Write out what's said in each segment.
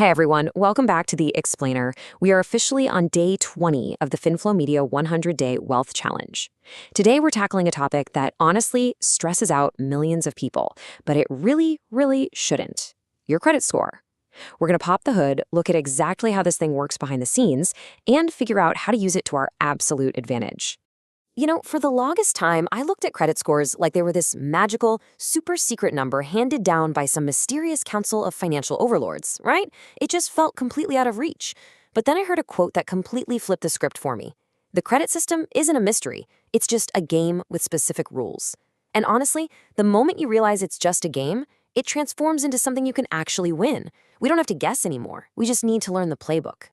Hi, everyone. Welcome back to The Explainer. We are officially on day 20 of the FinFlow Media 100-Day Wealth Challenge. Today, we're tackling a topic that honestly stresses out millions of people, but it really shouldn't. Your credit score. We're going to pop the hood, look at exactly how this thing works behind the scenes, and figure out how to use it to our absolute advantage. You know, for the longest time, I looked at credit scores like they were this magical, super secret number handed down by some mysterious council of financial overlords, right? It just felt completely out of reach. But then I heard a quote that completely flipped the script for me. The credit system isn't a mystery. It's just a game with specific rules. And honestly, the moment you realize it's just a game, it transforms into something you can actually win. We don't have to guess anymore. We just need to learn the playbook.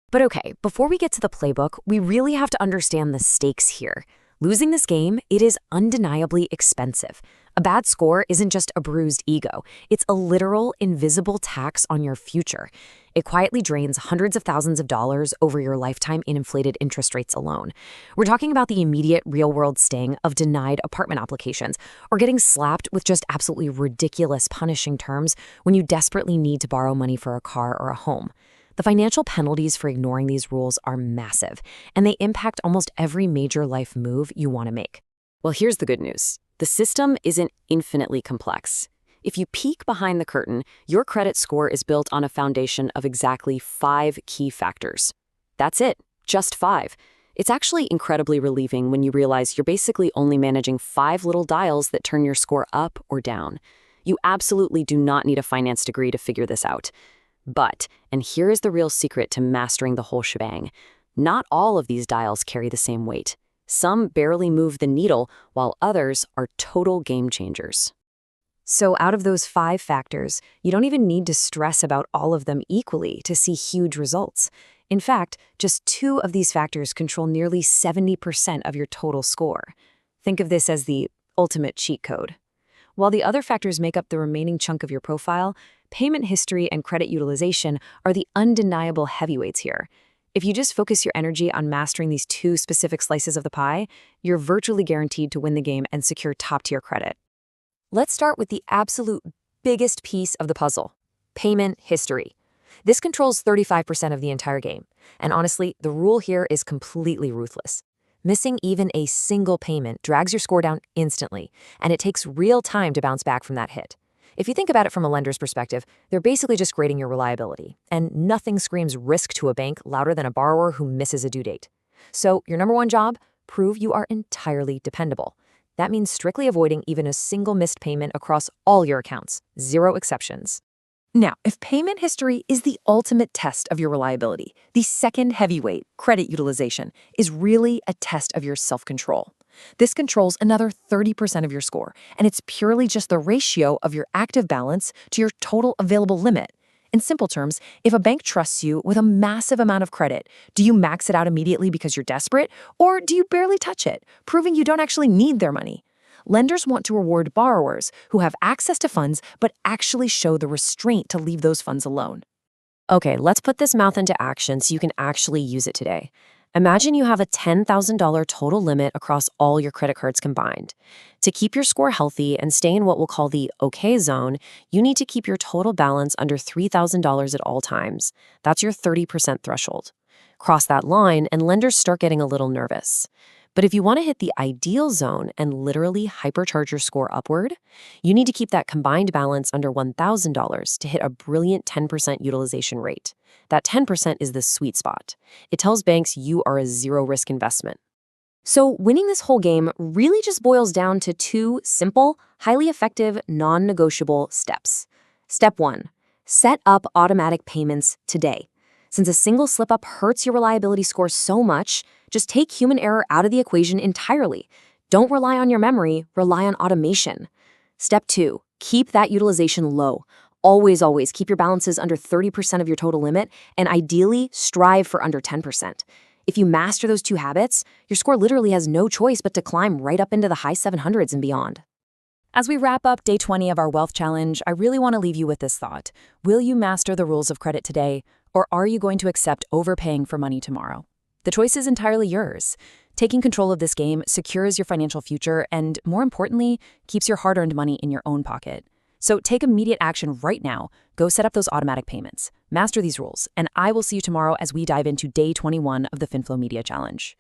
But okay, before we get to the playbook, we really have to understand the stakes here. Losing this game, it is undeniably expensive. A bad score isn't just a bruised ego. It's a literal, invisible tax on your future. It quietly drains hundreds of thousands of dollars over your lifetime in inflated interest rates alone. We're talking about the immediate real-world sting of denied apartment applications or getting slapped with just absolutely ridiculous punishing terms when you desperately need to borrow money for a car or a home. The financial penalties for ignoring these rules are massive, and they impact almost every major life move you want to make. Well, here's the good news. The system isn't infinitely complex. If you peek behind the curtain, your credit score is built on a foundation of exactly 5 key factors. That's it, just 5. It's actually incredibly relieving when you realize you're basically only managing 5 little dials that turn your score up or down. You absolutely do not need a finance degree to figure this out. But, and here is the real secret to mastering the whole shebang, not all of these dials carry the same weight. Some barely move the needle, while others are total game changers. So out of those 5 factors, you don't even need to stress about all of them equally to see huge results. In fact, just 2 of these factors control nearly 70% of your total score. Think of this as the ultimate cheat code. While the other factors make up the remaining chunk of your profile, payment history and credit utilization are the undeniable heavyweights here. If you just focus your energy on mastering these 2 specific slices of the pie, you're virtually guaranteed to win the game and secure top-tier credit. Let's start with the absolute biggest piece of the puzzle, payment history. This controls 35% of the entire game, and honestly, the rule here is completely ruthless. Missing even a single payment drags your score down instantly, and it takes real time to bounce back from that hit. If you think about it from a lender's perspective, they're basically just grading your reliability, and nothing screams risk to a bank louder than a borrower who misses a due date. So your number one job, prove you are entirely dependable. That means strictly avoiding even a single missed payment across all your accounts, 0 exceptions. Now, if payment history is the ultimate test of your reliability, the second heavyweight, credit utilization, is really a test of your self-control. This controls another 30% of your score, and it's purely just the ratio of your active balance to your total available limit. In simple terms, if a bank trusts you with a massive amount of credit, do you max it out immediately because you're desperate, or do you barely touch it, proving you don't actually need their money? Lenders want to reward borrowers who have access to funds but actually show the restraint to leave those funds alone. Okay, let's put this math into action so you can actually use it today. Imagine you have a $10,000 total limit across all your credit cards combined. To keep your score healthy and stay in what we'll call the okay zone, you need to keep your total balance under $3,000 at all times. That's your 30% threshold. Cross that line and lenders start getting a little nervous. But if you want to hit the ideal zone and literally hypercharge your score upward, you need to keep that combined balance under $1,000 to hit a brilliant 10% utilization rate. That 10% is the sweet spot. It tells banks you are a zero-risk investment. So winning this whole game really just boils down to 2 simple, highly effective, non-negotiable steps. Step 1, set up automatic payments today. Since a single slip-up hurts your reliability score so much, just take human error out of the equation entirely. Don't rely on your memory, rely on automation. Step 2, keep that utilization low. Always keep your balances under 30% of your total limit, and ideally strive for under 10%. If you master those 2 habits, your score literally has no choice but to climb right up into the high 700s and beyond. As we wrap up day 20 of our Wealth Challenge, I really want to leave you with this thought. Will you master the rules of credit today, or are you going to accept overpaying for money tomorrow? The choice is entirely yours. Taking control of this game secures your financial future and, more importantly, keeps your hard-earned money in your own pocket. So take immediate action right now. Go set up those automatic payments. Master these rules, and I will see you tomorrow as we dive into day 21 of the FinFlow Media Challenge.